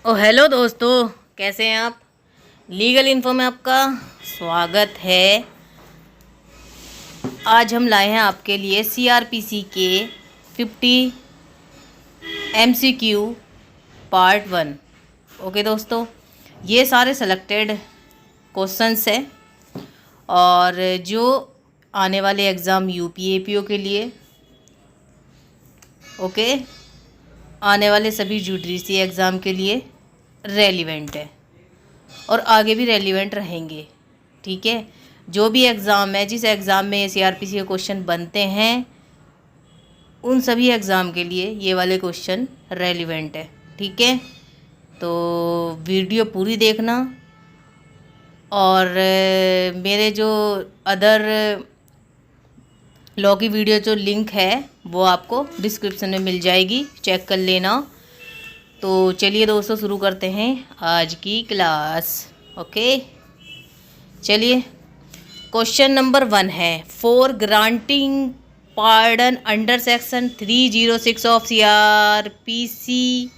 ओ hello दोस्तों, कैसे हैं आप। लीगल इन्फो में आपका स्वागत है। आज हम लाए हैं आपके लिए सीआरपीसी के 50 एमसीक्यू पार्ट 1। ओके दोस्तों, ये सारे सेलेक्टेड क्वेश्चंस हैं और जो आने वाले एग्ज़ाम यूपी एपीओ के लिए, ओके, आने वाले सभी यूडीसी एग्ज़ाम के लिए रेलिवेंट है और आगे भी रेलिवेंट रहेंगे। ठीक है, जो भी एग्ज़ाम है, जिस एग्ज़ाम में सीआरपीसी के क्वेश्चन बनते हैं, उन सभी एग्ज़ाम के लिए ये वाले क्वेश्चन रेलिवेंट है। ठीक है, तो वीडियो पूरी देखना और मेरे जो अदर लॉ की वीडियो जो लिंक है वो आपको डिस्क्रिप्शन में मिल जाएगी, चेक कर लेना। तो चलिए दोस्तों, शुरू करते हैं आज की क्लास। ओके, चलिए, क्वेश्चन नंबर 1 है, for granting pardon under section 306 of CrPC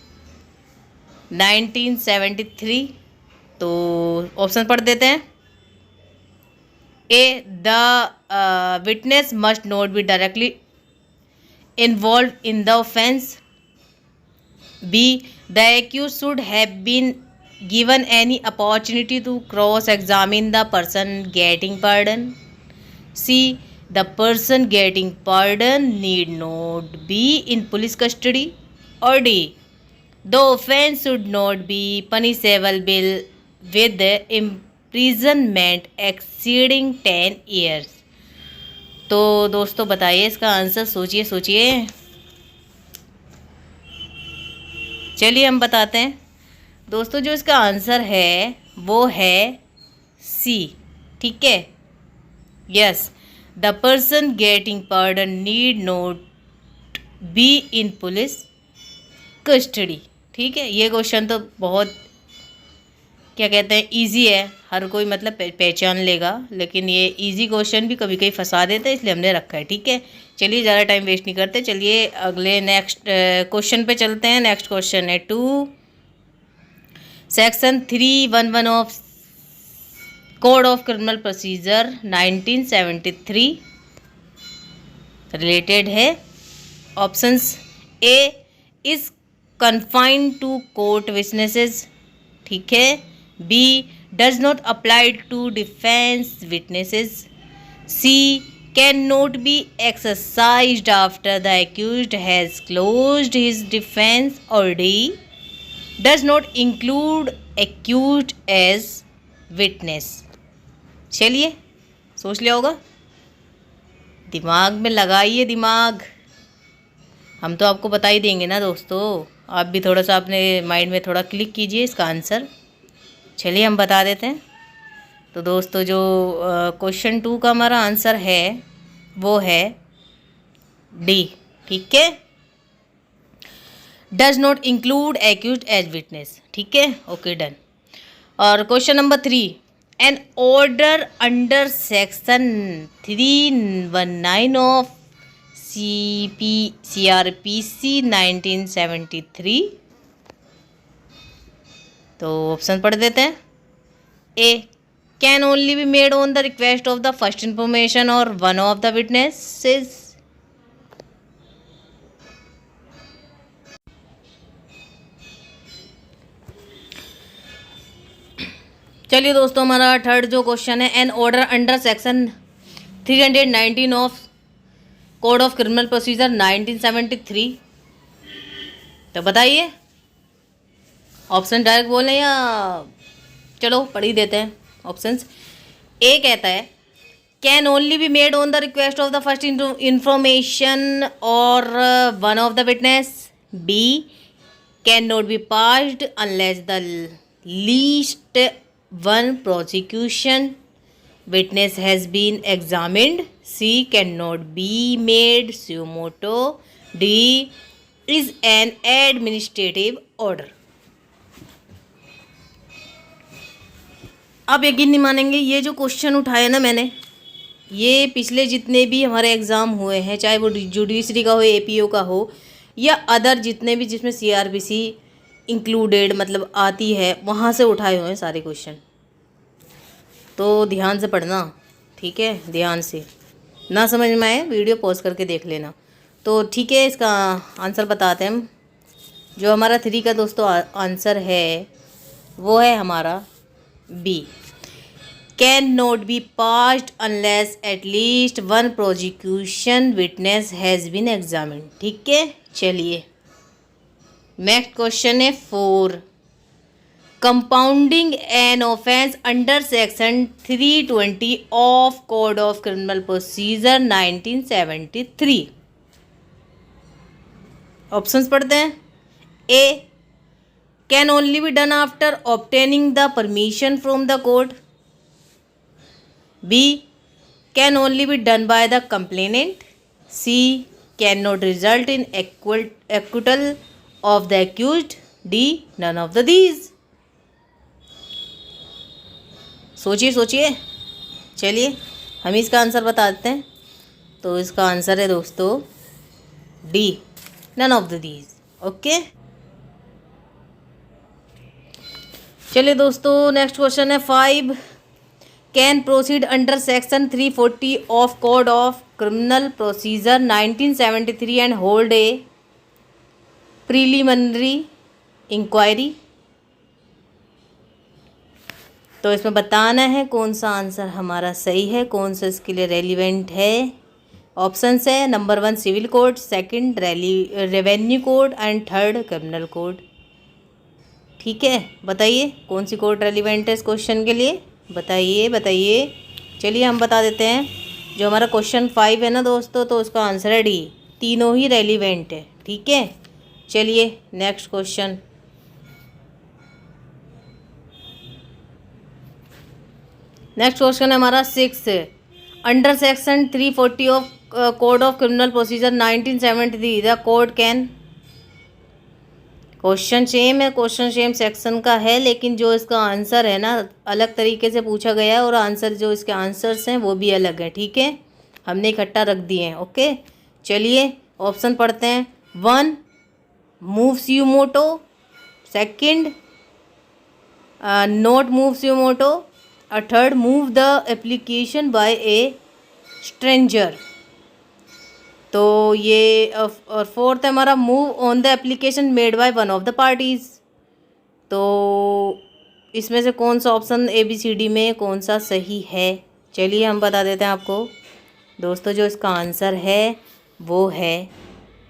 1973। तो ऑप्शन पढ़ देते हैं। A, the witness must not be directly involve in the offence. B, the accused should have been given any opportunity to cross-examine the person getting pardon. C, the person getting pardon need not be in police custody. Or D, the offence should not be punishable with imprisonment exceeding 10 years. तो दोस्तों बताइए इसका answer, सोचिए। चलिए हम बताते हैं दोस्तों, जो इसका आंसर है वो है सी। ठीक है, yes, the person getting pardon need not be in police custody. ठीक है, ये क्वेश्चन तो बहुत क्या कहते हैं इजी है, हर कोई मतलब पहचान लेगा, लेकिन ये इजी क्वेश्चन भी कभी कभी फंसा देते हैं, इसलिए हमने रखा है। ठीक है, चलिए ज़्यादा टाइम वेस्ट नहीं करते, चलिए अगले नेक्स्ट क्वेश्चन पे चलते हैं। नेक्स्ट क्वेश्चन है 2, section 311 of code of criminal procedure 1973 related है। Options A, is confined to court witnesses. ठीक है, B, does not apply to defence witnesses. C, can not be exercised after the accused has closed his defence. और D, does not include accused as witness. चलिए, सोच लिया होगा, दिमाग में लगाइए दिमाग, हम तो आपको बता ही देंगे ना दोस्तों, आप भी थोड़ा सा अपने माइंड में थोड़ा क्लिक कीजिए इसका आंसर। चलिए हम बता देते हैं। तो दोस्तों, जो क्वेश्चन 2 का हमारा आंसर है वो है डी। ठीक है, does not include accused as witness. ठीक है, ओके, डन। और question number 3, an order under section 319 of CrPC 1973। तो ऑप्शन पढ़ देते हैं। A, can only be made on the request of the first information और वन ऑफ द विटनेसेस। चलिए दोस्तों, हमारा थर्ड जो क्वेश्चन है, an order under section 319 of code of criminal procedure 1973। तो बताइए, ऑप्शन डायरेक्ट बोलें या चलो पढ़ ही देते हैं ऑप्शंस। ए कहता है, can only be made on the request of the first information और one of the witness. B, can not be passed unless the least one prosecution witness has been examined. C, can not be made suo motu. D, is an administrative order. आप यकीन नहीं मानेंगे, ये जो question उठाया ना मैंने, ये पिछले जितने भी हमारे एग्ज़ाम हुए हैं, चाहे वो जुडिशरी का हो, एपीओ का हो, या अदर जितने भी जिसमें सीआरपीसी इंक्लूडेड मतलब आती है, वहाँ से उठाए हुए हैं सारे क्वेश्चन। तो ध्यान से पढ़ना, ठीक है, ध्यान से। ना समझ में आए वीडियो पॉज करके देख लेना। तो ठीक है, इसका आंसर बताते हैं हम। जो हमारा 3 का दोस्तों आंसर है वो है हमारा B, can not be passed unless at least one prosecution witness has been examined. ठीक है, चलिए नेक्स्ट क्वेश्चन है 4, compounding an offence under section 320 of code of criminal procedure 1973। Options पढ़ते हैं। A, can only be done after obtaining the permission from the court. B, can only be done by the complainant. C, can not result in acquittal of the accused. D, none of the these. सोचिए सोचिए, चलिए हम इसका answer बता देते हैं। तो इसका आंसर है दोस्तों D, none of the these. Okay, चलिए दोस्तों नेक्स्ट क्वेश्चन है 5, can proceed under section 340 of code of criminal procedure 1973 and hold a preliminary inquiry. तो इसमें बताना है कौन सा आंसर हमारा सही है, कौन सा इसके लिए रेलिवेंट है। ऑप्शंस है number 1 civil code, second revenue code and third criminal code. ठीक है, बताइए कौन सी कोड रेलिवेंट है इस क्वेश्चन के लिए, बताइए बताइए। चलिए हम बता देते हैं। जो हमारा क्वेश्चन 5 है ना दोस्तों, तो उसका आंसर है डी, तीनों ही रेलिवेंट है। ठीक है, चलिए नेक्स्ट क्वेश्चन। नेक्स्ट क्वेश्चन है हमारा 6, under section 340 of code of criminal procedure 1973 the court can. Question same section का है, लेकिन जो इसका आंसर है ना अलग तरीके से पूछा गया है और आंसर जो इसके आंसर्स हैं वो भी अलग है। ठीक है, हमने इकट्ठा रख दिए हैं। ओके, चलिए ऑप्शन पढ़ते हैं। 1, move suo motu. Second, note move suo motu. Third, move the application by A stranger. तो ये और फोर्थ है हमारा move on the application made by one of the parties. तो इसमें से कौन सा ऑप्शन ABCD में कौन सा सही है, चलिए हम बता देते हैं आपको दोस्तों। जो इसका आंसर है वो है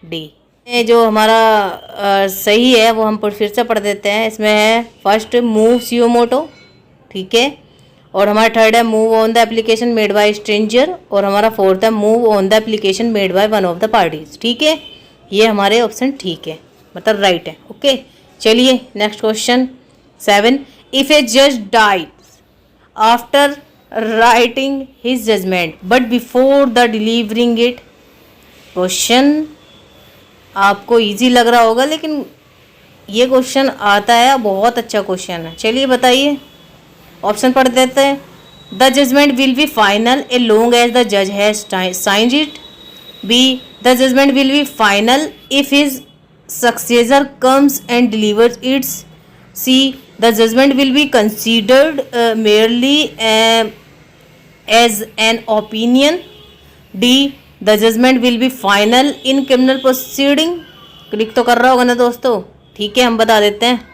डी। जो हमारा सही है वो हम फिर से पढ़ देते हैं। इसमें है फर्स्ट मूव स्यूमोटो, ठीक है, और हमारा थर्ड है move on the application made by stranger, और हमारा फोर्थ है move on the application made by one of the parties. ठीक है, ये हमारे ऑप्शन ठीक है, मतलब राइट है। ओके, चलिए नेक्स्ट क्वेश्चन 7, इफ ए जज dies after writing his judgement but before the delivering it. Question आपको इजी लग रहा होगा, लेकिन ये क्वेश्चन आता है, बहुत अच्छा क्वेश्चन है। चलिए बताइए, ऑप्शन पढ़ देते हैं। The judgement will be final a long as the जज has signed it. B, the judgement will be final if his successor comes and delivers its. C, the judgement will be considered merely as an opinion. D, the judgement will be final in criminal proceeding. Click तो कर रहा होगा ना दोस्तों। ठीक है, हम बता देते हैं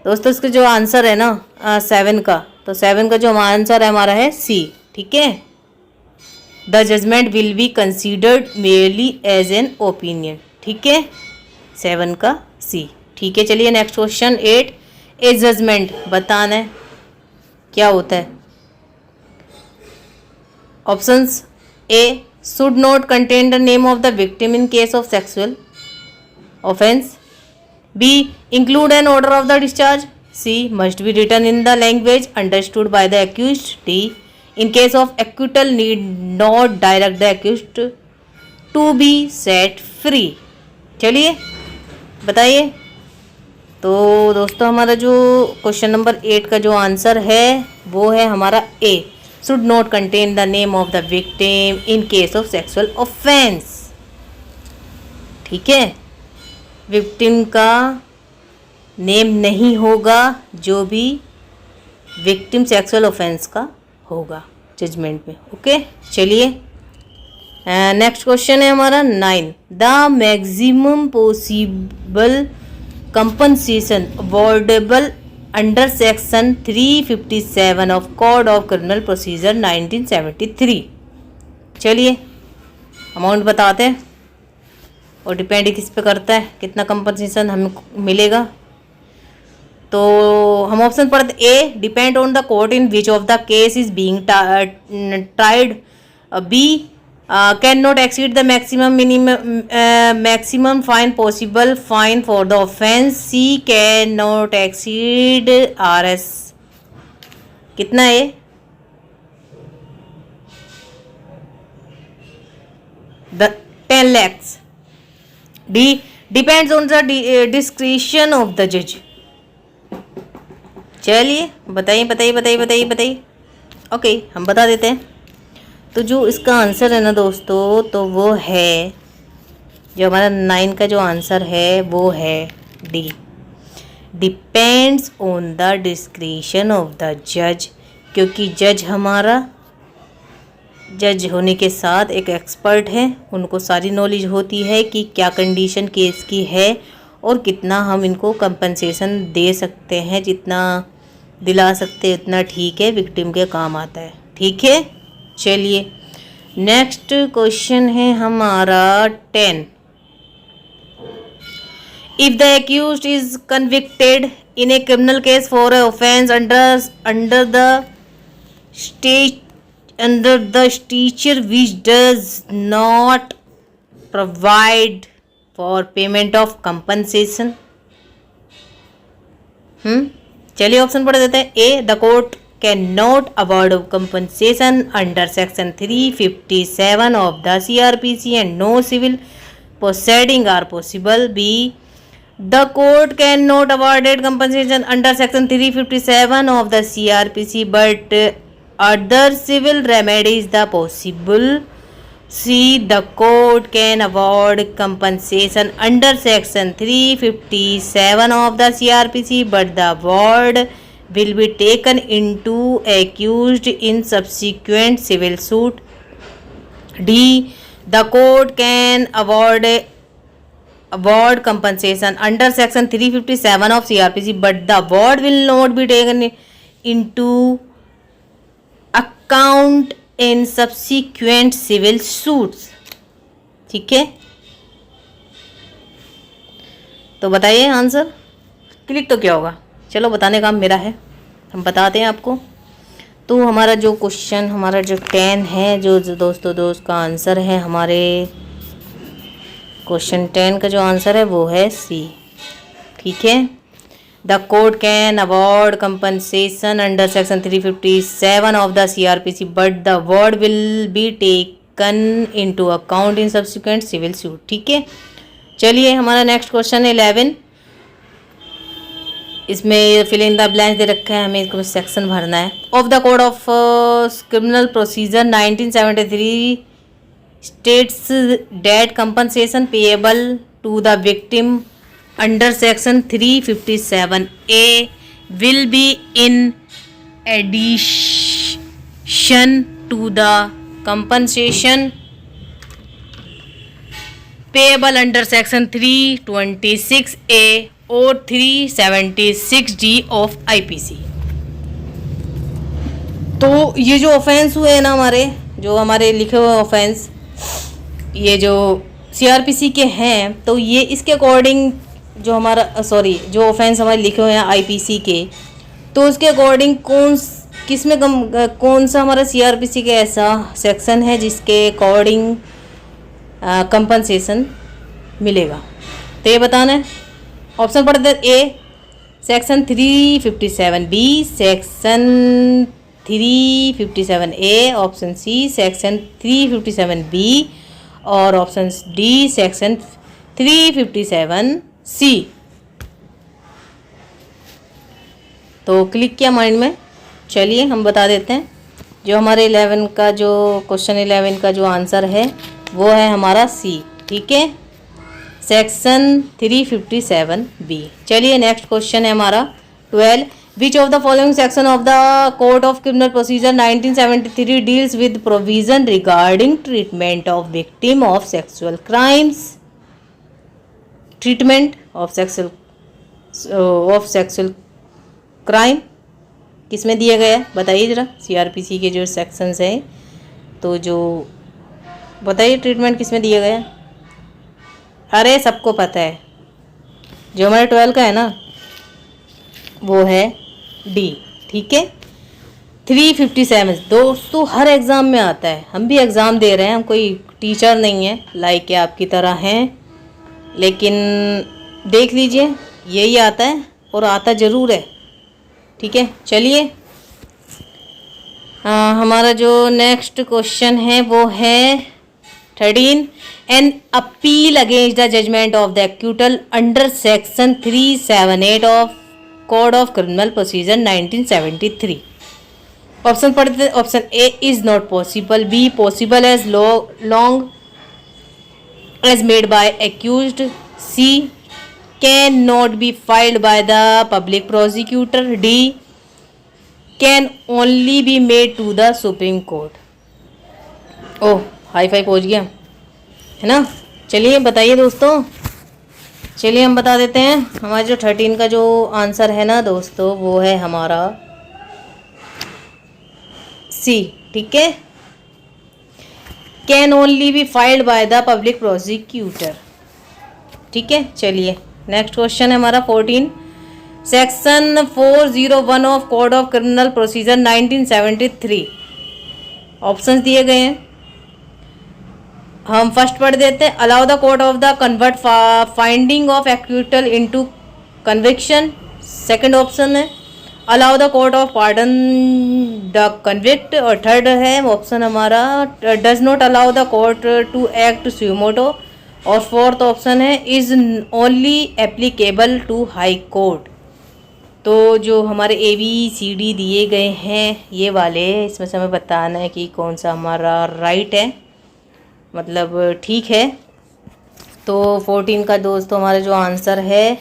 दोस्तों। इसका जो आंसर है ना 7 का, तो 7 का जो आंसर है हमारा है सी। ठीक है, the judgement will be considered merely as an opinion. ठीक है, 7 का सी। ठीक है, चलिए नेक्स्ट क्वेश्चन 8, ए जजमेंट बताना है क्या होता है। Options A, should not contain the name of the victim in case of sexual offence. B, include an order of the discharge. C, must be written in the language understood by the accused. D, in case of acquittal need not direct the accused to be set free. चलिए बताइए। तो दोस्तों हमारा जो question number 8 का जो answer है वो है हमारा A, should not contain the name of the victim in case of sexual offense। ठीक है, विक्टिम का नेम नहीं होगा जो भी विक्टिम सेक्सुअल ऑफेंस का होगा जजमेंट में। ओके, चलिए नेक्स्ट क्वेश्चन है हमारा 9। The maximum possible compensation awardable under section 357 of code of criminal procedure 1973। चलिए अमाउंट बताते हैं और डिपेंड किस पे करता है कितना कंपनसेशन हमें मिलेगा। तो हम ऑप्शन पढ़ते A depend on the court in which of the case is being tried, B can not exceed the maximum fine possible fine for the offence, C can not exceed RS कितना है 10 lakhs, D depends on the discretion of the जज। चलिए बताइए। Okay, हम बता देते हैं। तो जो इसका आंसर है ना दोस्तों, तो वो है जो हमारा 9 का जो आंसर है वो है D, depends on the discretion of the जज। क्योंकि जज हमारा जज होने के साथ एक एक्सपर्ट है, उनको सारी नॉलेज होती है कि क्या कंडीशन केस की है और कितना हम इनको कंपनसेशन दे सकते हैं, जितना दिला सकते हैं उतना ठीक है, विक्टिम के काम आता है। ठीक है, चलिए नेक्स्ट क्वेश्चन है हमारा 10। If the accused is convicted in a criminal case for a offence under the teacher which does not provide for payment of compensation. चलिए ऑप्शन पढ़ देते हैं। A the court can not award compensation under section 357 of the CRPC and no civil proceeding are possible. B the court can not awarded compensation under section 357 of the CRPC but other civil remedies the possible. C the court can award compensation under section 357 of the CRPC but the award will be taken into accused in subsequent civil suit. D the court can award compensation under section 357 of CRPC but the award will not be taken into account in subsequent civil suits. ठीक है, तो बताइए answer click तो क्या होगा। चलो बताने का मेरा है, हम बताते हैं आपको। तो हमारा जो क्वेश्चन हमारा जो 10 है, जो दोस्तों का आंसर है, हमारे क्वेश्चन 10 का जो आंसर है वो है सी। ठीक है, the court can award compensation under section 357 of the CRPC but the award will be taken into account in subsequent civil suit. ठीक है, चलिए हमारा नेक्स्ट क्वेश्चन है 11। इसमें फिल इन द ब्लैंक दे रखा है, हमें इसको सेक्शन भरना है। Of the code of criminal procedure 1973 states that compensation payable to the victim under section 357A will be in addition to the compensation payable under section 326A or 376D of IPC। तो ये जो offence हुए हैं ना, जो हमारे लिखे हुए ऑफेंस, ये जो CRPC के हैं, तो ये इसके अकॉर्डिंग जो हमारा जो ऑफेंस हमारे लिखे हुए हैं IPC के, तो उसके अकॉर्डिंग कौन सा हमारा CRPC का ऐसा सेक्शन है जिसके अकॉर्डिंग कंपनसेशन मिलेगा। तो ये बताना है। ऑप्शन पढ़ते हैं। A section 357, B section 357A, option C section 357B और ऑप्शन डी सेक्शन 357C। तो क्लिक किया माइंड में। चलिए हम बता देते हैं, जो हमारे 11 का क्वेश्चन 11 का जो आंसर है वो है हमारा सी। ठीक है, सेक्शन 357 बी। चलिए नेक्स्ट क्वेश्चन है हमारा 12। विच of the following section of the code of criminal procedure 1973 deals with provision regarding treatment of victim of sexual crimes. Treatment of sexual crime किसमें दिया गया है बताइए ज़रा। सीआरपीसी के जो सेक्शंस हैं तो जो बताइए ट्रीटमेंट किसमें दिया गया है। अरे सबको पता है, जो हमारे 12 का है ना वो है डी। ठीक है 357 दोस्तों हर एग्ज़ाम में आता है, हम भी एग्ज़ाम दे रहे हैं, हम कोई टीचर नहीं है लाइक के आपकी तरह हैं, लेकिन देख लीजिए यही आता है और आता ज़रूर है। ठीक है चलिए हमारा जो नेक्स्ट क्वेश्चन है वो है 13। An appeal against the judgment of the acquittal under section 378 of code of criminal procedure 1973। Option पढ़ते। Option A is not possible, B possible as long as made by accused, C can not be filed by the public prosecutor, D can only be made to the Supreme Court. ओह हाई फाई पहुंच गया है ना। चलिए बताइए दोस्तों, चलिए हम बता देते हैं हमारे जो 13 का जो आंसर है ना दोस्तों वो है हमारा सी। ठीक है can only be filed by the public prosecutor. ठीक है चलिए नेक्स्ट क्वेश्चन है हमारा 14। Section 401 of code of criminal procedure 1973। Options दिए गए हैं, हम फर्स्ट पढ़ देते हैं। Allow the court of the convert finding of acquittal into conviction. Second option है allow the court of pardon the convict, और थर्ड है ऑप्शन हमारा does not allow the court to act suo motu, और fourth option है is only applicable to high court. तो जो हमारे ABCD दिए गए हैं ये वाले, इसमें से हमें बताना है कि कौन सा हमारा राइट है, मतलब ठीक है। तो 14 का दोस्तों हमारा जो आंसर है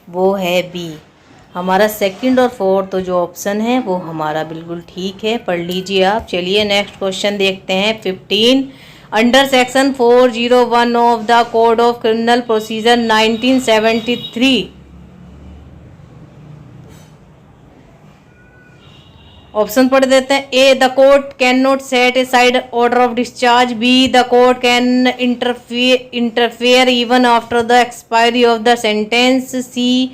वो है बी। हमारा सेकंड और फोर्थ तो जो ऑप्शन है वो हमारा बिल्कुल ठीक है, पढ़ लीजिए आप। चलिए नेक्स्ट क्वेश्चन देखते हैं 15। Under section 401 of the code of criminal procedure 1973 option पढ़ देते हैं। A the court can not set aside order of discharge, B the court can interfere even after the expiry of the sentence, C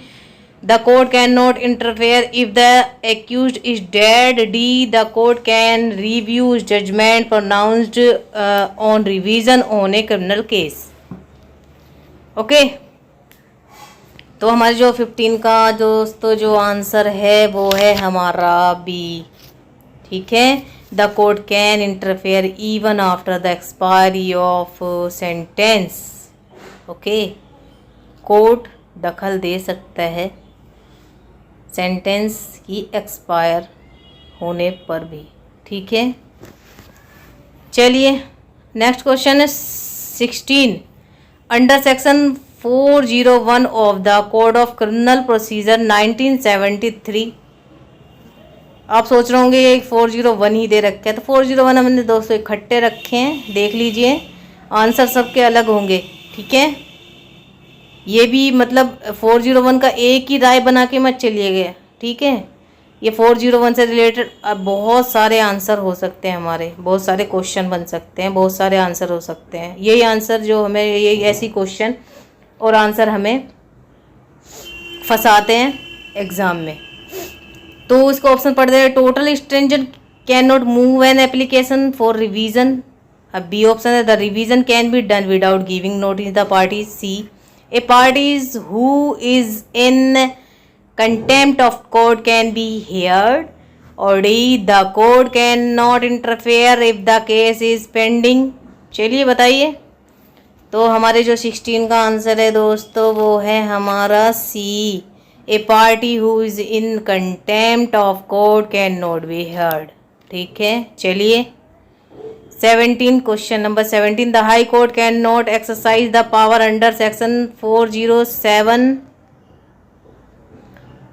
the court can not interfere if the accused is dead, D the court can review judgment pronounced on revision on a criminal case. Okay तो हमारे जो 15 का दोस्तों जो answer है वो है हमारा बी। ठीक है the court can interfere even after the expiry of sentence. Okay court दखल दे सकता है सेंटेंस की एक्सपायर होने पर भी। ठीक है चलिए नेक्स्ट क्वेश्चन है 16। Under section 401 of the code of criminal procedure 1973। आप सोच रहे होंगे ये 401 ही दे रखे हैं, तो 401 हमने दोस्तों इकट्ठे रखे हैं, देख लीजिए आंसर सबके अलग होंगे। ठीक है ये भी मतलब 401 का एक ही राय बना के मत चलिए गए। ठीक है ये 401 से रिलेटेड बहुत सारे आंसर हो सकते हैं, हमारे बहुत सारे क्वेश्चन बन सकते हैं, बहुत सारे आंसर हो सकते हैं। यही आंसर जो हमें ये ऐसी क्वेश्चन और आंसर हमें फंसाते हैं एग्ज़ाम में। तो इसका ऑप्शन पढ़ दे total stranger can not move an application for revision. अब बी ऑप्शन है the revision can be done without giving notice the party, C a parties who is in contempt of court can be heard, और D the court can not interfere if the case is pending. चलिए बताइए तो हमारे जो 16 का answer है दोस्तों वो है हमारा C a party who is in contempt of court can not be heard. ठीक है चलिए 17 question number 17 the High Court can not exercise the power under section 407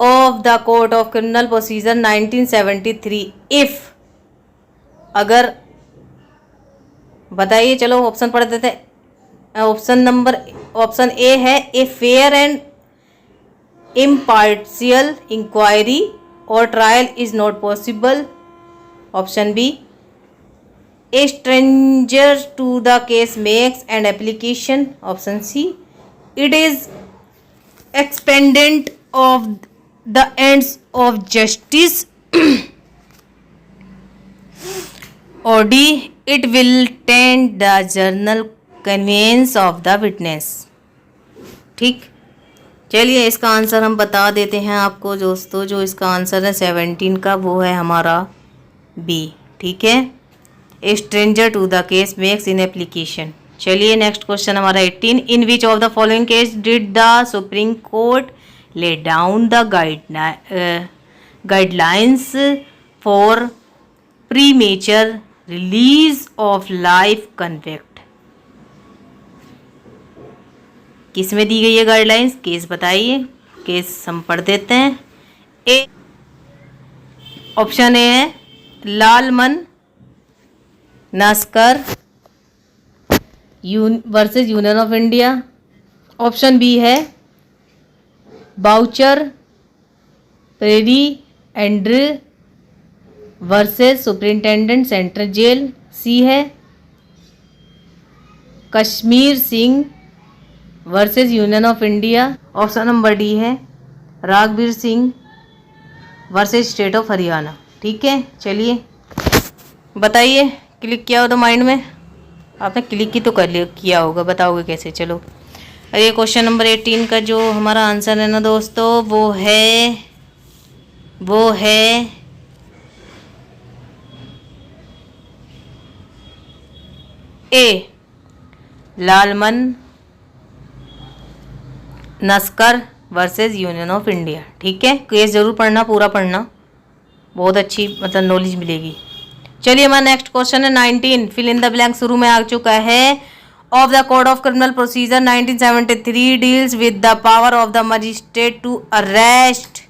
of the code of criminal procedure 1973 if, अगर, बताइए, चलो option पढ़ देते हैं। Option A है a fair and impartial inquiry और trial is not possible. Option B a stranger to the case makes an application. Option C it is expedient of the ends of justice. और D it will tend the general convenience of the witness. ठीक, चलिए इसका answer हम बता देते हैं आपको दोस्तों। जो इसका आंसर है 17 का, वो है हमारा बी। ठीक है, a stranger to the case makes in application. चलिए नेक्स्ट क्वेश्चन हमारा 18 in which of the following case did the Supreme Court lay down the guidelines for premature release of life convict. किस में दी गई है guidelines? Case बताइए, case हम पढ़ देते हैं। ए, ऑप्शन ए है Lalman Naskar versus Union of India. Option B है Boucher Pierre Andre versus superintendent central jail. C है Kashmir Singh versus Union of India. Option number D है Raghubir Singh versus state of Haryana. ठीक है, चलिए बताइए, क्लिक किया हो तो माइंड में आपने क्लिक ही तो कर लिया किया होगा, बताओगे कैसे? चलो, ये क्वेश्चन नंबर 18 का जो हमारा आंसर है ना दोस्तों, वो है A Lalman Naskar versus Union of India. ठीक है, केस जरूर पढ़ना, पूरा पढ़ना, बहुत अच्छी मतलब नॉलेज मिलेगी। चलिए हमारा नेक्स्ट क्वेश्चन है 19 फिल इन द ब्लैंक शुरू में आ चुका है। Of the code of criminal procedure 1973 deals with the power of the magistrate to arrest.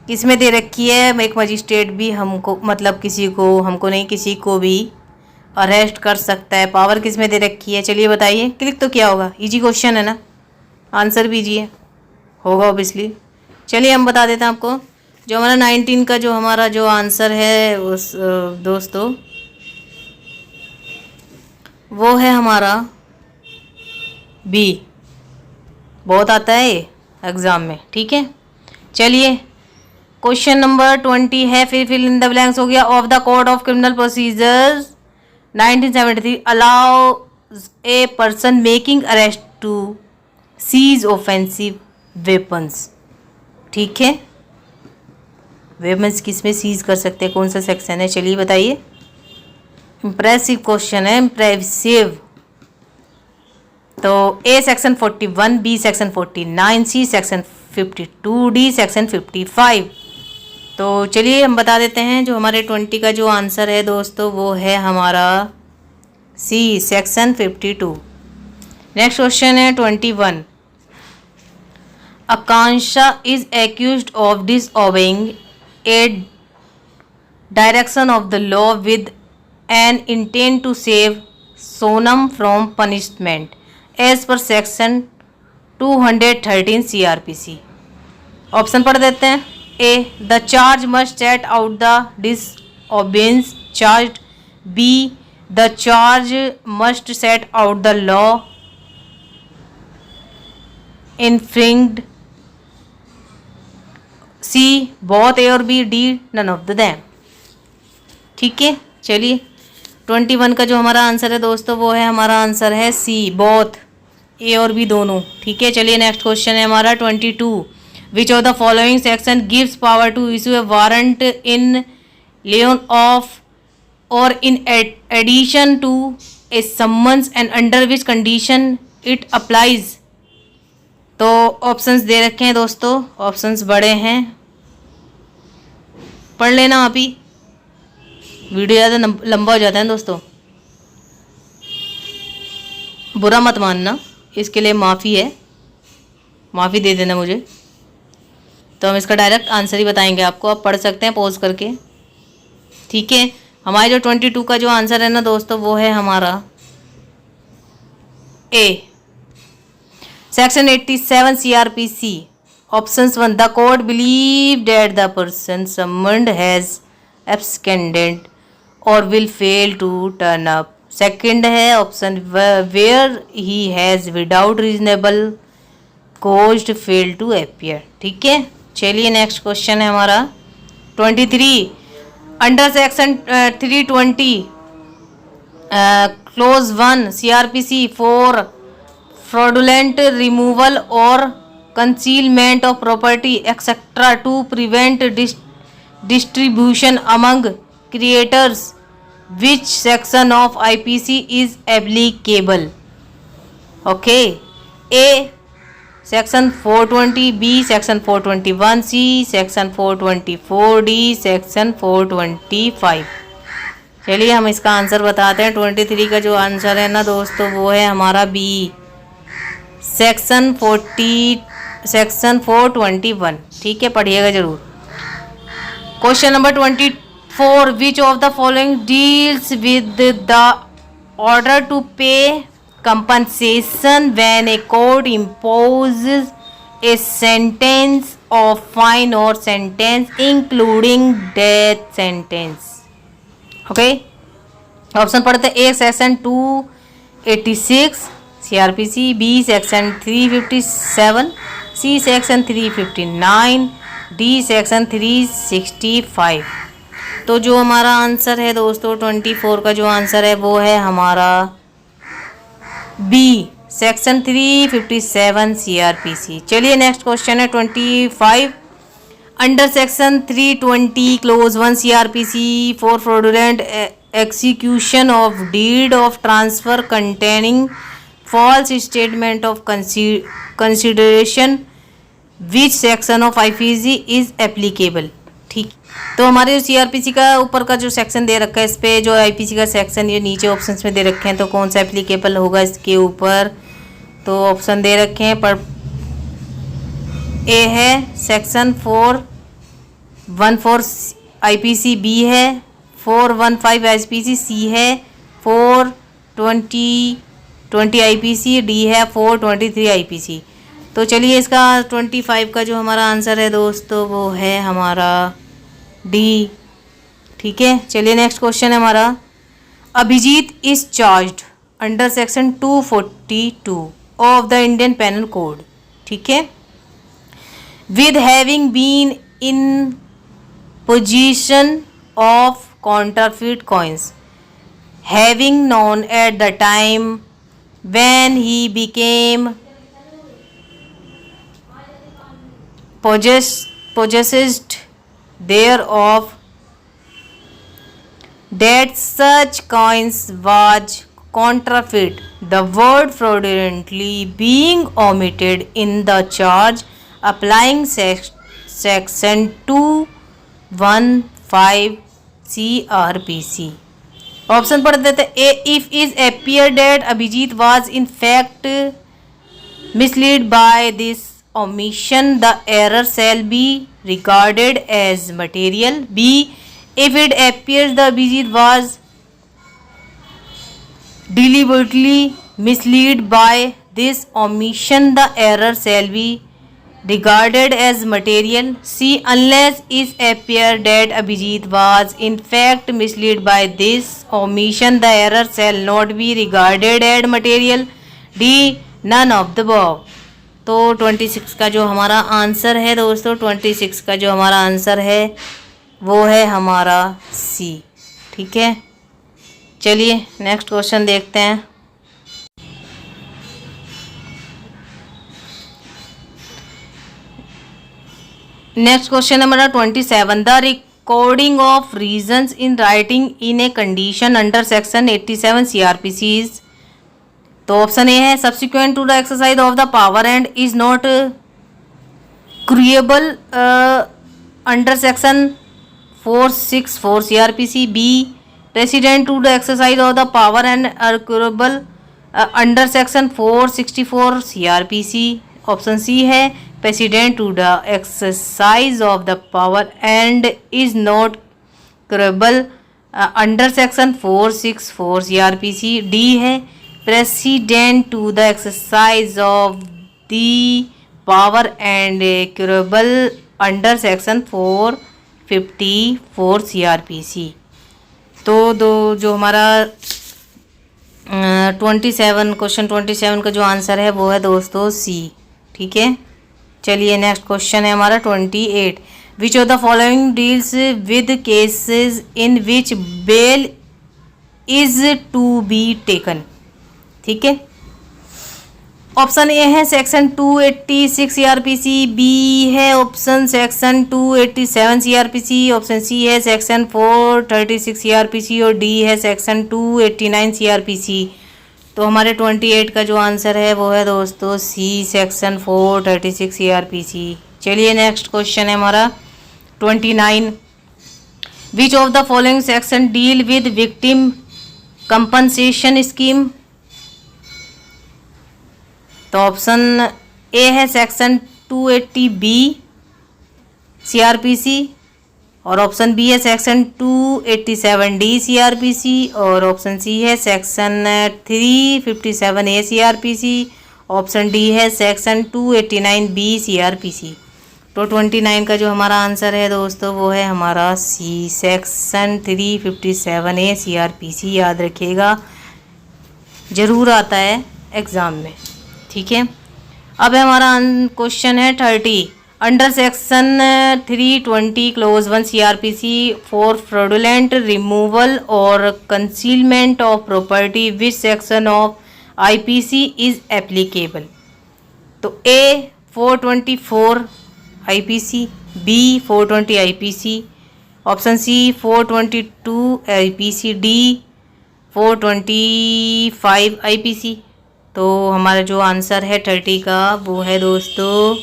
किसमें दे रखी है? एक मजिस्ट्रेट भी हमको मतलब किसी को, हमको नहीं किसी को भी अरेस्ट कर सकता है। पावर किसमें दे रखी है? चलिए बताइए, क्लिक तो क्या होगा, इजी क्वेश्चन है ना, आंसर कीजिए, होगा ऑब्वियसली। चलिए हम बता देते हैं आपको, जो हमारा 19 का जो हमारा जो आंसर है उस दोस्तों, वो है हमारा बी। बहुत आता है एग्ज़ाम में। ठीक है, चलिए क्वेश्चन नंबर 20 है, फिर फिल इन द ब्लैंक्स हो गया। Of the code of criminal procedure 1973 allow a person making arrest to seize offensive weapons. ठीक है, वेपन्स किस में सीज कर सकते हैं, कौन सा सेक्शन है? चलिए बताइए। इम्प्रेसिव क्वेश्चन है, इम्प्रेसिव। तो A section 41, B section 49, C section 52, D section 55। तो चलिए हम बता देते हैं, जो हमारे 20 का जो आंसर है दोस्तों, वो है हमारा सी सेक्शन 52। नेक्स्ट क्वेश्चन है 21 Akanksha is accused of disobeying a direction of the law with an intent to save Sonam from punishment as per section 213 CRPC। Option पढ़ देते हैं। A the charge must set out the disobedience charged। B the charge must set out the law infringed। C both A और B, D none of the them. ठीक है, चलिए 21 का जो हमारा आंसर है दोस्तों, वो है हमारा आंसर है सी बोथ, ए और बी दोनों। ठीक है, चलिए नेक्स्ट क्वेश्चन है हमारा 22 which of the following section gives power to issue a warrant in lieu of और in addition to a summons and under which condition it applies. तो ऑप्शंस दे रखे हैं दोस्तों, ऑप्शंस बड़े हैं, पढ़ लेना आप ही, वीडियो ज़्यादा लंबा हो जाता है दोस्तों। बुरा मत मानना, इसके लिए माफ़ी है, माफ़ी दे देना मुझे। तो हम इसका डायरेक्ट आंसर ही बताएंगे आपको, आप पढ़ सकते हैं पॉज करके, ठीक है। हमारे जो 22 का जो आंसर है ना दोस्तों, वो है हमारा A, section 87 CRPC, options 1, the court believe that the person summoned has absconded और will fail to turn up. Second है option where he has without reasonable cause fail to appear, ठीक है। चलिए नेक्स्ट क्वेश्चन है हमारा 23, under section 320 clause 1 CRPC for fraudulent removal और concealment of property etcetera to prevent distribution among creditors, which section of IPC is applicable? Okay, A section 420, B section 421, C section 424, D section 425। चलिए हम इसका answer बताते हैं। 23 का जो answer है ना दोस्तों, वो है हमारा बी, सेक्शन 421, ठीक है, पढ़िएगा जरूर। Question number 24, which of the following deals with the order to pay compensation when a court imposes a sentence of fine or sentence including death sentence? Okay, option पढ़ते हैं। A section 286 CRPC, B section 357, C section 359, D section 365। तो जो हमारा answer है दोस्तों 24 का जो answer है वो है हमारा बी, सेक्शन 357 CRPC। चलिए नेक्स्ट क्वेश्चन है 25, under section 320 clause 1 CRPC for fraudulent execution of deed of transfer containing false statement of consideration, which section of IPC is applicable? ठीक, तो हमारे CRPC का ऊपर का जो सेक्शन दे रखा है, इस पे जो IPC का सेक्शन ये नीचे ऑप्शंस में दे रखे हैं, तो कौन सा एप्लीकेबल होगा इसके ऊपर? तो ऑप्शन दे रखे हैं, पर ए है सेक्शन 414 IPC, बी है 415 IPC, सी है 420 IPC, डी है 423 IPC। तो चलिए इसका 25 का जो हमारा आंसर है दोस्तों, वो है हमारा डी, ठीक है। चलिए नेक्स्ट क्वेश्चन है हमारा, Abhijit is charged under section 242 of the Indian penal code, ठीक है, with having been in possession of counterfeit coins, having known at the time when he became possessed thereof, that such coins was counterfeit, the word fraudulently being omitted in the charge, applying section 215 CRPC। Option पढ़ देते। A, if is appear that Abhijit was in fact misled by this omission, the error shall be regarded as material. B, if it appears the Abhijit was deliberately misled by this omission, the error shall be regarded as material. C, unless it appears that Abhijit was in fact misled by this omission, the error shall not be regarded as material. D, none of the above। तो 26 का जो हमारा answer है दोस्तों, 26 का जो हमारा answer है वो है हमारा सी, ठीक है। चलिए नेक्स्ट क्वेश्चन देखते हैं। नेक्स्ट क्वेश्चन है हमारा 27, the recording of reasons in writing in a condition under section 87 CRPC is. तो ऑप्शन ए है subsequent to the exercise of the power and is not curable under section 464 CRPC। B, precedent to the exercise of the power and are curable under section 464 CRPC। Option C है precedent to the exercise of the power and is not curable under section 464 CRPC। D है precedent to the exercise of the power and curable under section 454 CRPC। तो जो हमारा 27 question 27 का जो answer है वो है दोस्तों सी। ठीक है, चलिए नेक्स्ट क्वेश्चन है हमारा 28। Which of the following deals with cases in which bail is to be taken. ठीक है, ऑप्शन ए है सेक्शन 286 CRPC, बी है option section 287 CRPC, option C है सेक्शन 436 CRPC और डी है सेक्शन 289 CRPC। तो हमारे 28 का जो आंसर है वो है दोस्तों सी सेक्शन 436 CRPC। चलिए नेक्स्ट क्वेश्चन है हमारा 29। विच of the following section deal with victim compensation scheme. तो ऑप्शन ए है सेक्शन 280B CRPC और ऑप्शन बी है सेक्शन 287D CRPC और ऑप्शन सी है section 357A CRPC, option D है सेक्शन 289B CRPC। तो 29 का जो हमारा आंसर है दोस्तों वो है हमारा सी सेक्शन 357A CRPC। याद रखिएगा, ज़रूर आता है एग्ज़ाम में। ठीक है, अब हमारा क्वेश्चन है 30। Under section 320 clause 1 CRPC for fraudulent removal और concealment of property which section of IPC is applicable. तो A 424 IPC, B 420 IPC, option C 422 IPC, D 425 IPC। तो हमारा जो आंसर है 30 का वो है दोस्तों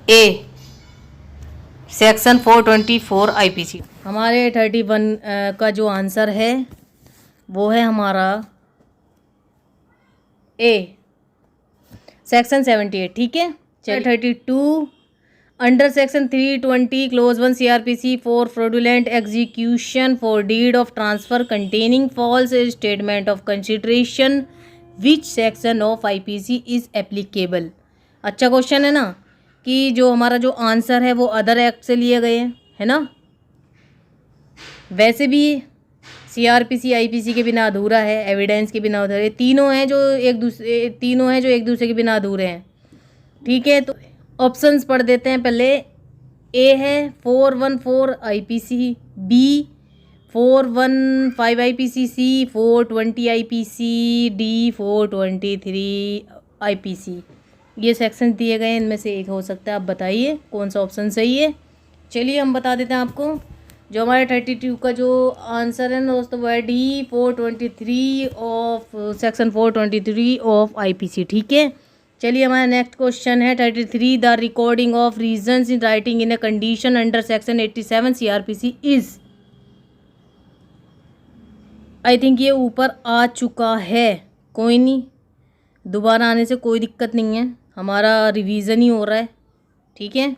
ए सेक्शन 424 IPC। हमारे 31 का जो आंसर है वो है हमारा ए सेक्शन 78। ठीक है, चलिए 32। Under section 320 clause 1 CRPC for fraudulent execution for deed of transfer containing false statement of consideration which section of IPC is applicable. अच्छा क्वेश्चन है ना, कि जो हमारा जो आंसर है वो अदर एक्ट से लिए गए हैं, है ना। वैसे भी CRPC IPC के बिना अधूरा है, एविडेंस के बिना अधूरा है। तीनों हैं जो एक दूसरे के बिना अधूरे हैं। ठीक है, तो ऑप्शंस पढ़ देते हैं पहले। ए है 414 IPC, बी 415 IPC, सी 420 IPC, डी 423 IPC। ये सेक्शन दिए गए हैं, इनमें से एक हो सकता है। आप बताइए कौन सा ऑप्शन सही है। चलिए हम बता देते हैं आपको। जो हमारे 32 का जो आंसर है दोस्तों वो है D 423 of section 423 of IPC। ठीक है, चलिए हमारा नेक्स्ट क्वेश्चन है 33। The recording of reasons in writing in a condition under section 87 CRPC is. I think ये ऊपर आ चुका है, कोई नहीं, दोबारा आने से कोई दिक्कत नहीं है, हमारा रिवीजन ही हो रहा है। ठीक है,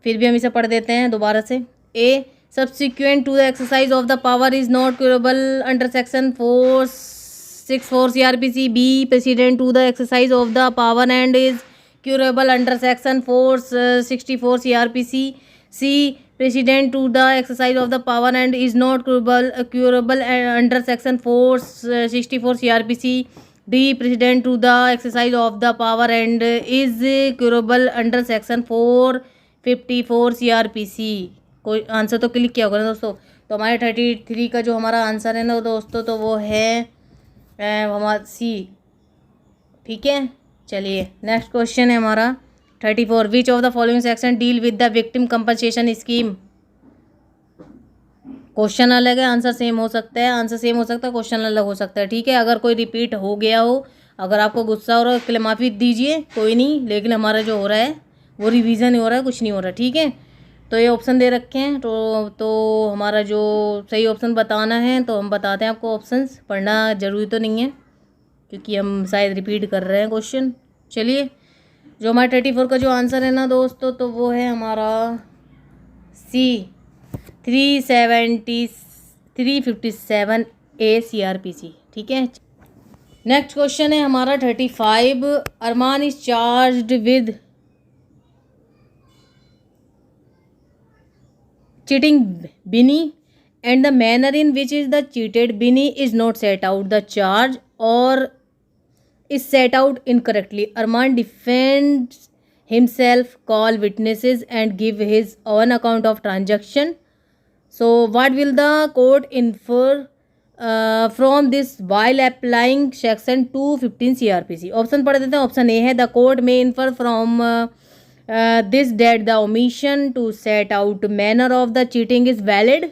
फिर भी हम इसे पढ़ देते हैं दोबारा से। A subsequent to the exercise of the power is not curable under section 464 CRPC। B precedent to the exercise of the power and is curable under section 464 CRPC। C precedent to the exercise of the power and is not curable under section 464 CRPC। D precedent to the exercise of the power and is curable under section 454 CRPC। कोई answer तो click किया होगा ना दोस्तों। तो हमारे 33 का जो हमारा आंसर है ना दोस्तों तो वो है हमारा सी। ठीक है, चलिए नेक्स्ट क्वेश्चन है हमारा 34। विच of the following section deal with the victim compensation scheme. Question अलग है, आंसर सेम हो सकता है, आंसर सेम हो सकता है, क्वेश्चन अलग हो सकता है। ठीक है, अगर कोई रिपीट हो गया हो, अगर आपको गुस्सा हो रहा है उसके लिए माफ़ी दीजिए, कोई नहीं, लेकिन हमारा जो हो रहा है वो रिवीजन हो रहा है, कुछ नहीं हो रहा। ठीक है, तो ये ऑप्शन दे रखे हैं, तो हमारा जो सही ऑप्शन बताना है तो हम बताते हैं आपको। ऑप्शंस पढ़ना ज़रूरी तो नहीं है, क्योंकि हम शायद रिपीट कर रहे हैं क्वेश्चन। चलिए, जो हमारा 34 का जो आंसर है ना दोस्तों, तो वो है हमारा सी 357 ACRPC। ठीक है। नेक्स्ट क्वेश्चन है हमारा 35। Arman is charged with cheating Binny and the manner in which is the cheated Binny is not set out the charge or is set out incorrectly. Arman defends himself, call witnesses and give his own account of transaction. So what will the court infer from this while applying section 215 CRPC? Option पढ़ देते हैं। Option A है, the court may infer from this that the omission to set out manner of the cheating is valid.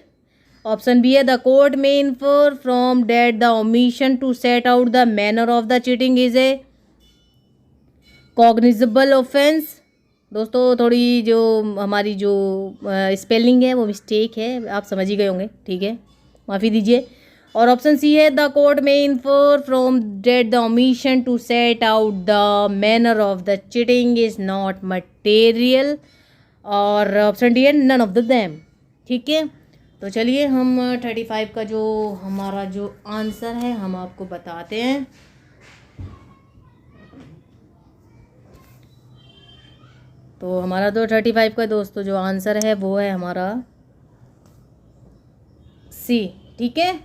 Option B है, the court may infer from that the omission to set out the manner of the cheating is a cognizable offense. दोस्तों थोड़ी जो हमारी जो spelling है वो mistake है, आप समझ ही गए होंगे, ठीक है, माफ़ी दीजिए। और ऑप्शन सी है, the court may infer from that the omission to set out the manner of the cheating is not material. और ऑप्शन डी है, नन ऑफ द देम। ठीक है, तो चलिए हम 35 का जो हमारा जो आंसर है हम आपको बताते हैं। तो हमारा तो 35 का दोस्तों जो आंसर है वो है हमारा सी। ठीक है,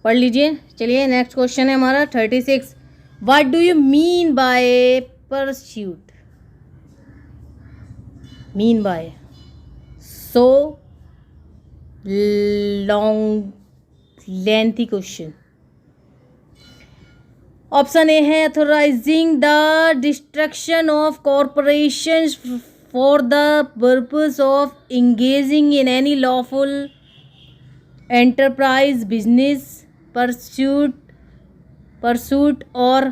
पढ़ लीजिए। चलिए नेक्स्ट क्वेश्चन है हमारा 36। What do you mean by pursuit? Mean by so long lengthy question. Option A है, authorising the destruction of corporations for the purpose of engaging in any lawful enterprise, business, pursuit or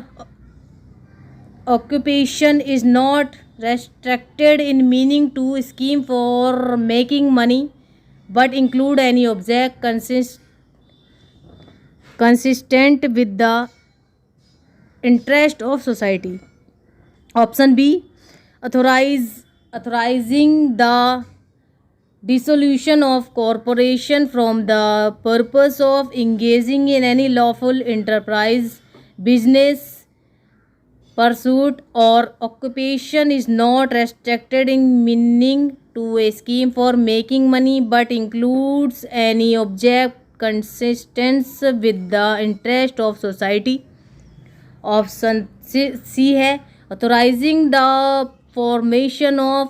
occupation is not restricted in meaning to scheme for making money but include any object consistent with the interest of society. Option B, authorizing the dissolution of corporation from the purpose of engaging in any lawful enterprise, business, pursuit or occupation is not restricted in meaning to a scheme for making money but includes any object consistent with the interest of society. Option C है, authorizing the formation of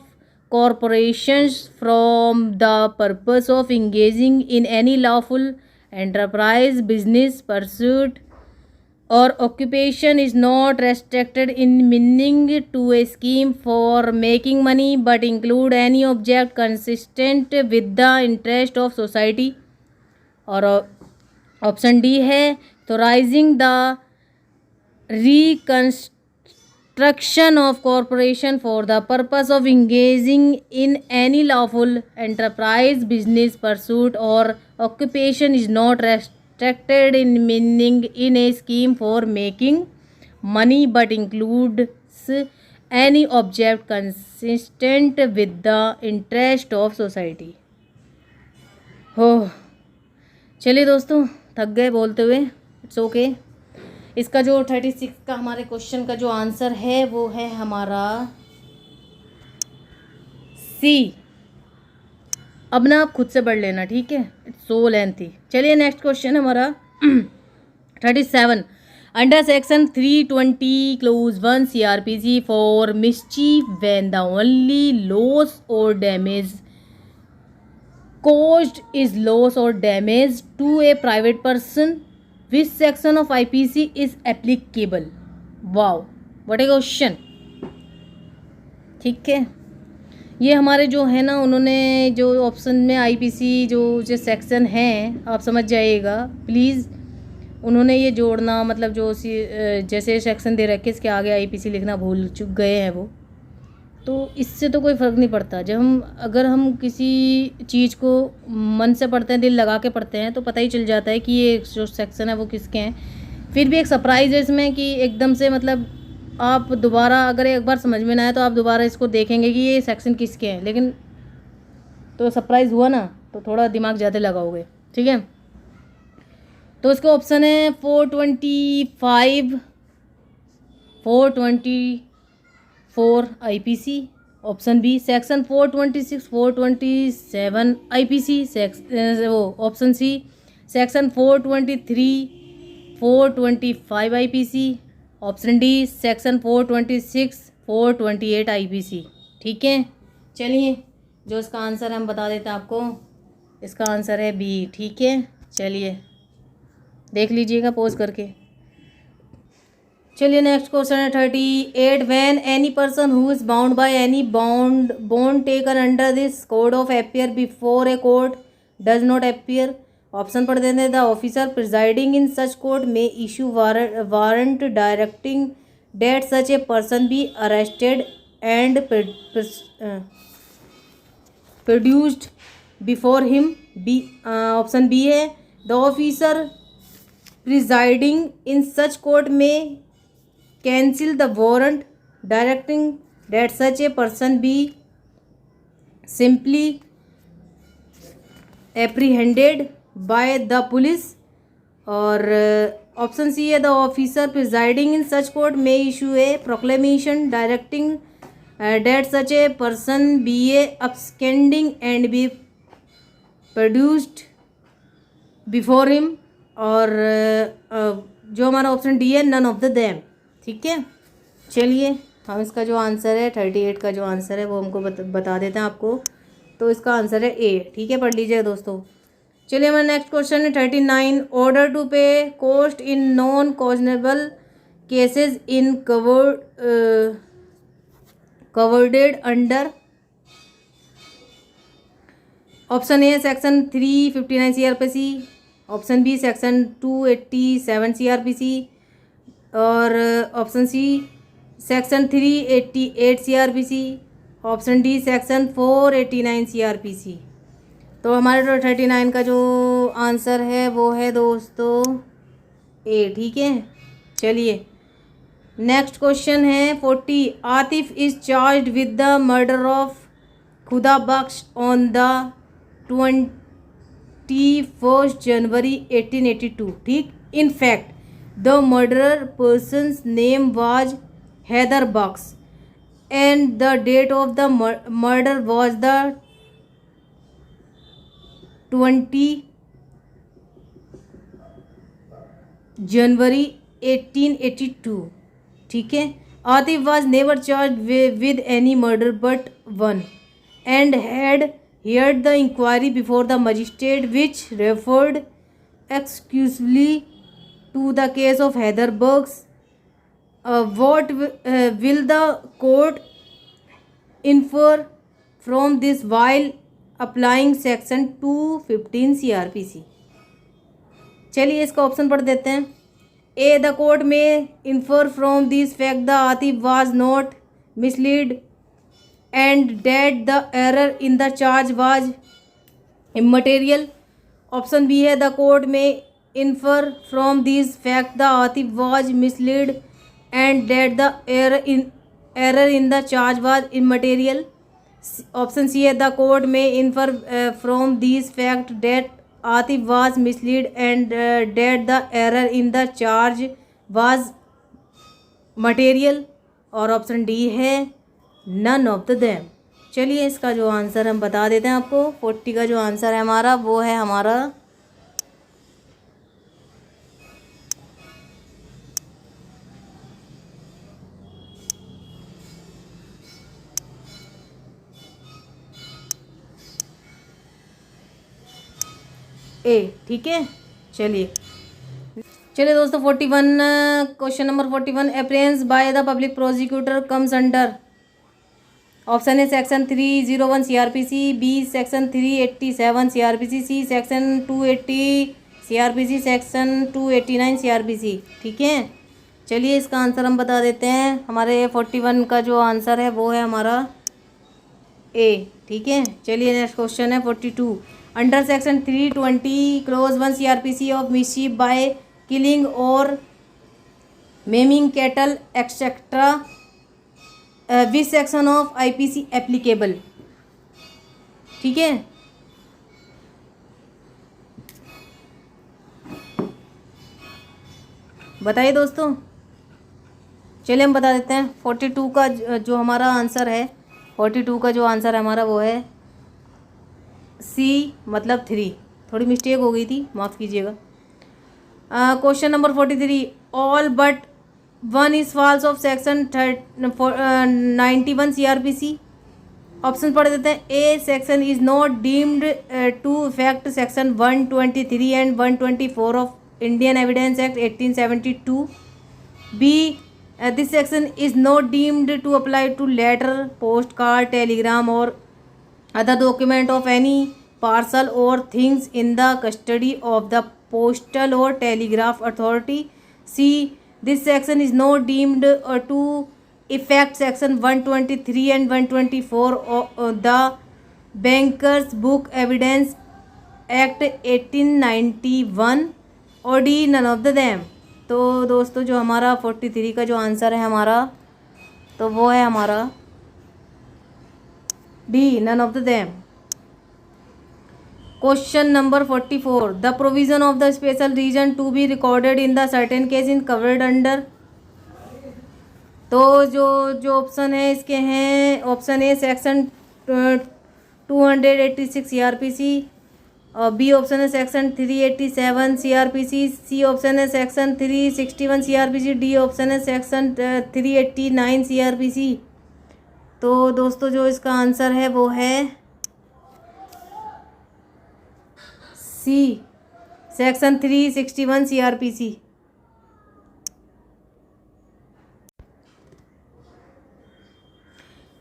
corporations from the purpose of engaging in any lawful enterprise, business, pursuit or occupation is not restricted in meaning to a scheme for making money but include any object consistent with the interest of society. और option D है, authorizing the reconstruction of corporation for the purpose of engaging in any lawful enterprise, business, pursuit or occupation is not restricted in meaning in a scheme for making money but includes any object consistent with the interest of society. हो, चलिए दोस्तों थक गए बोलते हुए, it's okay. इसका जो 36 का हमारे क्वेश्चन का जो आंसर है वो है हमारा सी। अब ना आप खुद से पढ़ लेना, ठीक है, इट्स सो लेंथी। चलिए नेक्स्ट क्वेश्चन हमारा 37। Under section 320 clause 1 CRPC for mischief when the only loss और damage caused is loss or damage to a private person, which section of IPC is applicable? Wow, what a question। ठीक है, ये हमारे जो है ना, उन्होंने जो ऑप्शन में IPC जो सेक्शन हैं आप समझ जाइएगा प्लीज़। उन्होंने ये जोड़ना मतलब जो जैसे सेक्शन दे रखे इसके आगे IPC लिखना भूल चुक गए हैं वो, तो इससे तो कोई फ़र्क नहीं पड़ता। अगर हम किसी चीज़ को मन से पढ़ते हैं, दिल लगा के पढ़ते हैं, तो पता ही चल जाता है कि ये जो सेक्शन है वो किसके हैं। फिर भी एक सरप्राइज है इसमें कि एकदम से मतलब आप दोबारा अगर एक बार समझ में ना आए तो आप दोबारा इसको देखेंगे कि ये सेक्शन किसके हैं, लेकिन तो सरप्राइज़ हुआ ना, तो थोड़ा दिमाग ज़्यादा लगाओगे। ठीक है, तो इसका ऑप्शन है 425, 424 IPC। Option B section 426, 427 IPC। वो option C section 423, 425 IPC। Option D section 426, 428 IPC। ठीक है, चलिए जो इसका आंसर है हम बता देते हैं आपको। इसका आंसर है बी। ठीक है, चलिए देख लीजिएगा पॉज करके। चलिए नेक्स्ट क्वेश्चन है 38। When any person who is bound by any bond taken under this code of appear before a court does not appear. Option पढ़ देते हैं। The officer presiding in such court may issue warrant directing that such a person be arrested and produced before him. B option B है the officer presiding in such court may cancel the warrant directing that such a person be simply apprehended by the police. और option C है the officer presiding in such court may issue a proclamation directing that such a person be a absconding and be produced before him. और जो हमारा option D है none of the them. ठीक है, चलिए हम इसका जो आंसर है 38 का जो आंसर है वो हमको बता देते हैं आपको। तो इसका आंसर है ए। ठीक है, पढ़ लीजिए दोस्तों। चलिए हमारा नेक्स्ट क्वेश्चन है 39। Order to pay cost in non cognizable cases in covered under. Option A section 359 CRPC। Option B section 287 CRPC। और option C section 388 CRPC। Option D section 489 CRPC। तो हमारे 39 का जो आंसर है वो है दोस्तों ए। ठीक है, चलिए नेक्स्ट क्वेश्चन है 40। Atif is charged with the murder of Khuda Baksh on the 21 January 1882। ठीक, in fact the murderer person's name was Haidar Baksh and the date of the murder was the 20 January 1882। ठीक है, Atif was never charged with any murder but one and had heard the inquiry before the magistrate which referred exclusively to the case of Heather Burks. What will the court infer from this while applying section 215 CRPC? चलिए इसका option पढ़ देते हैं। A the court may infer from this fact the Atif was not misled and that the error in the charge was immaterial। Option B है the court may infer from this fact the Atif was misled and that the error in the charge was immaterial। Option C है the court may infer from this fact that Atif was misled and that the error in the charge was material। और option D है none of the them। चलिए इसका जो answer हम बता देते हैं आपको। 40 का जो आंसर है हमारा वो है हमारा ए। ठीक है, चलिए दोस्तों 41 question number 41। Appearance by the public prosecutor comes under. Option A section 301 CRPC, B section 387 CRPC, C section 280 CRPC, section 289 CRPC। ठीक है, चलिए इसका आंसर हम बता देते हैं। हमारे 41 का जो आंसर है वो है हमारा ए। ठीक है, चलिए नेक्स्ट क्वेश्चन है 42। Under section 320 clause 1 CRPC of mischief by killing और maiming cattle etcetera, which section of IPC applicable. ठीक है, बताइए दोस्तों। चलिए हम बता देते हैं। 42 का जो हमारा आंसर है, 42 का जो आंसर है हमारा वो है सी, मतलब 3। थोड़ी मिस्टेक हो गई थी, माफ़ कीजिएगा। Question number 43, all but one is false of section 91 CRPC। Option पढ़ देते हैं। A section is not deemed to effect section 123 and 124 of Indian evidence act 1872। B this section is not deemed to apply to letter, post card, telegram और other document of any parcel or things in the custody of the postal or telegraph authority. C, this section is not deemed to effect section 123 and 124 of the Bankers Book Evidence Act 1891 और D none of the them। तो दोस्तों जो हमारा 43 का जो answer है हमारा, तो वो है हमारा D, none of the them। Question number 44, the provision of the special region to be recorded in the certain case in covered under। तो जो ऑप्शन है इसके हैं, ऑप्शन ए सेक्शन 286 CRPC, और बी ऑप्शन है सेक्शन 387 CRPC, सी ऑप्शन है section 361 CRPC, D option है section 389 CRPC। तो दोस्तों जो इसका आंसर है वो है C, section 361 CRPC।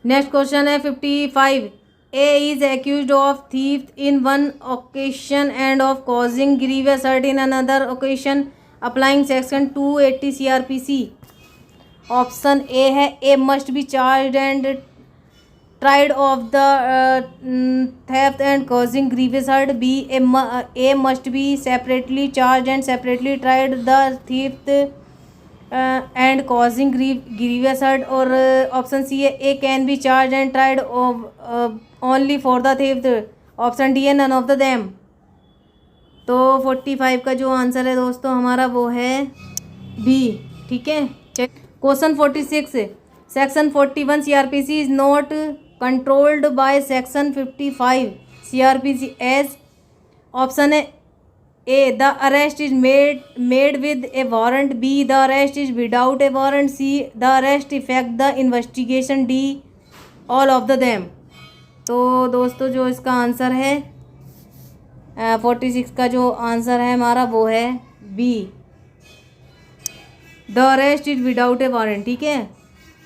Next question है 55, A is accused of thief in one occasion and of causing grievous hurt in another occasion applying section 280 CRPC। Option A है A must be charge and tried of the theft and causing grievous hurt। B, a must be separately charged and separately tried the theft and causing grievous hurt। और option C है A can be charge and tried only for the theft. Option D है none of the them. तो 45 का जो answer है दोस्तों हमारा वो है बी। ठीक है, question 46, section 41 CRPC is not controlled by section 55 CRPC as. Option है A the arrest is made with a warrant, B the arrest is without a warrant, C the arrest effect the investigation, D all of the them. तो दोस्तों जो इसका answer है 46 का जो answer है हमारा वो है B, the arrest is without a warrant. ठीक है,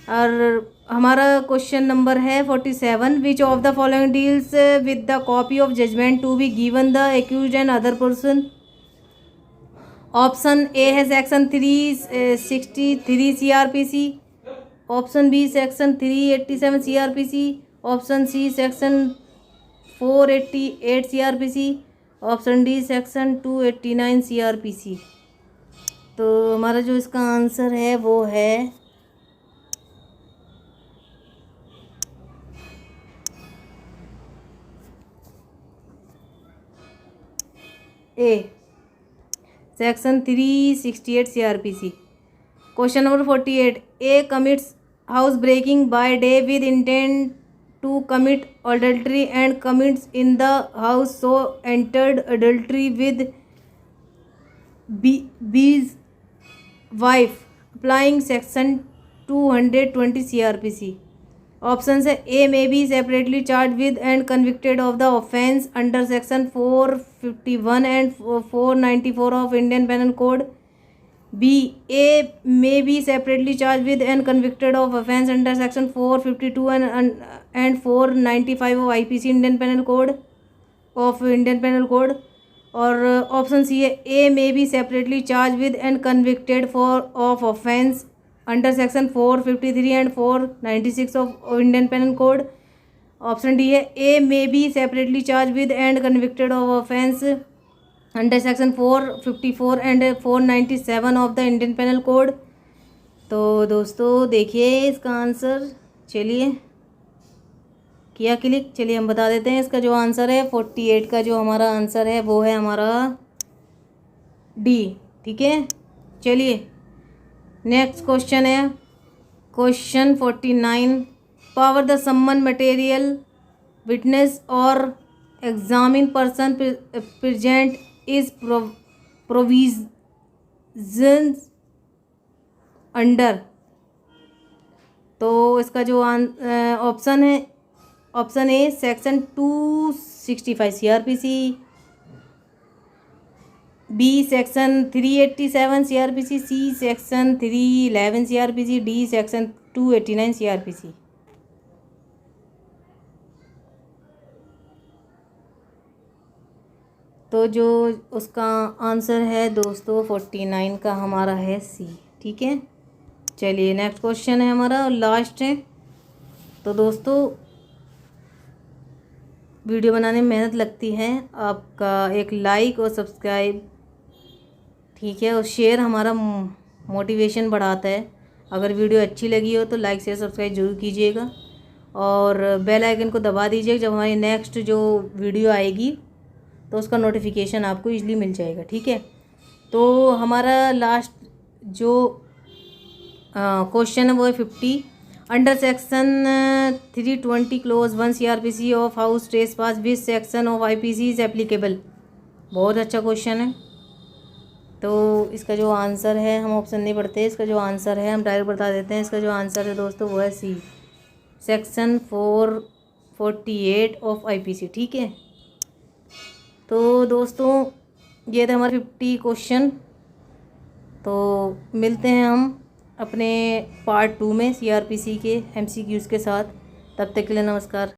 और हमारा क्वेश्चन नंबर है 47, which of the following deals with the copy of judgment to be given the accused and other person. Option A है section 363 CRPC, option B section 387 CRPC, option C section 488 CRPC, option D section 289 CRPC। तो हमारा जो इसका answer है वो है A, section 368 CRPC। Question number 48, A commits house breaking by day with intent to commit adultery and commits in the house so entered adultery with his wife applying section 220 CRPC। Option है A may be separately charge with and convicted of the offence under section 451 and 494 of Indian penal code, B A may be separately charge with and convicted of offence under section 452 and 495 of IPC Indian penal code, और option C है A may be separately charge with and convicted for of offence under section 453 and 496 of Indian penal code. Option D है A may be separately charge with and convicted of offence under section 454 and 497 of the Indian penal code. तो दोस्तों देखिए इसका answer, चलिए किया click, चलिए हम बता देते हैं इसका जो आंसर है 48 का जो हमारा आंसर है वो है हमारा डी। ठीक है, चलिए नेक्स्ट क्वेश्चन है question 49। Power the summon material witness और examine person present is provision under. तो इसका जो ऑप्शन है, option A section 265 CRPC, B section 387 CRPC, C section 311 CRPC, D section 289 CRPC। तो जो उसका आंसर है दोस्तों 49 का हमारा है सी। ठीक है, चलिए नेक्स्ट क्वेश्चन है हमारा और लास्ट है। तो दोस्तों वीडियो बनाने में मेहनत लगती है, आपका एक लाइक और सब्सक्राइब, ठीक है, और शेयर हमारा मोटिवेशन बढ़ाता है। अगर वीडियो अच्छी लगी हो तो लाइक शेयर सब्सक्राइब जरूर कीजिएगा और बेल आइकन को दबा दीजिएगा। जब हमारी नेक्स्ट जो वीडियो आएगी तो उसका नोटिफिकेशन आपको इजीली मिल जाएगा। ठीक है, तो हमारा लास्ट जो क्वेश्चन है वो है 50। Under section 320 clause 1 CRPC of house trespass which section of IPC is applicable. बहुत अच्छा क्वेश्चन है। तो इसका जो आंसर है, हम ऑप्शन नहीं पढ़ते, इसका जो आंसर है हम डायरेक्ट बता देते हैं। इसका जो आंसर है दोस्तों वो है सी सेक्शन 448 ऑफ IPC। ठीक है, तो दोस्तों ये थे हमारे 50 क्वेश्चन। तो मिलते हैं हम अपने पार्ट 2 में CRPC के MCQs के साथ। तब तक के लिए नमस्कार।